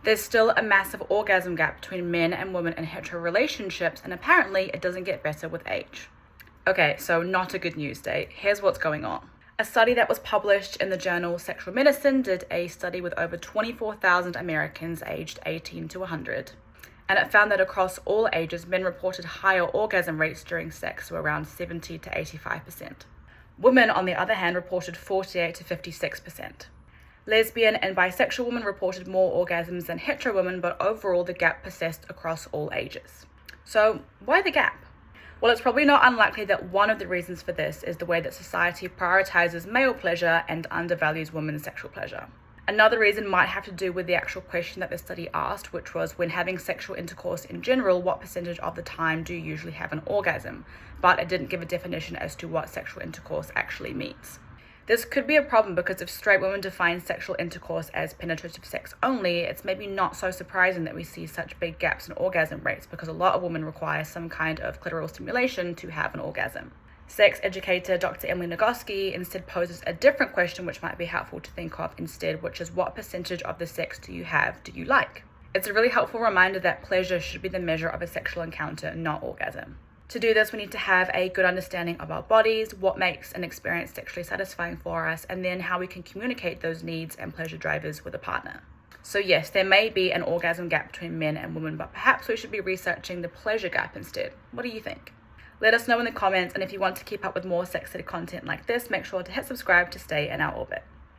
There's still a massive orgasm gap between men and women in hetero relationships, and apparently it doesn't get better with age. Okay, so not a good news day. Here's what's going on. A study that was published in the journal Sexual Medicine did a study with over 24,000 Americans aged 18 to 100. And it found that across all ages, men reported higher orgasm rates during sex, so around 70 to 85%. Women, on the other hand, reported 48 to 56%. Lesbian and bisexual women reported more orgasms than hetero women, but overall the gap persisted across all ages. So why the gap? Well, it's probably not unlikely that one of the reasons for this is the way that society prioritizes male pleasure and undervalues women's sexual pleasure. Another reason might have to do with the actual question that the study asked, which was, when having sexual intercourse in general, what percentage of the time do you usually have an orgasm? But it didn't give a definition as to what sexual intercourse actually means. This could be a problem because if straight women define sexual intercourse as penetrative sex only, it's maybe not so surprising that we see such big gaps in orgasm rates, because a lot of women require some kind of clitoral stimulation to have an orgasm. Sex educator Dr. Emily Nagoski instead poses a different question which might be helpful to think of instead, which is, what percentage of the sex do you like? It's a really helpful reminder that pleasure should be the measure of a sexual encounter, not orgasm. To do this, we need to have a good understanding of our bodies, what makes an experience sexually satisfying for us, and then how we can communicate those needs and pleasure drivers with a partner. So yes, there may be an orgasm gap between men and women, but perhaps we should be researching the pleasure gap instead. What do you think? Let us know in the comments, and if you want to keep up with more sex ed content like this, make sure to hit subscribe to stay in our orbit.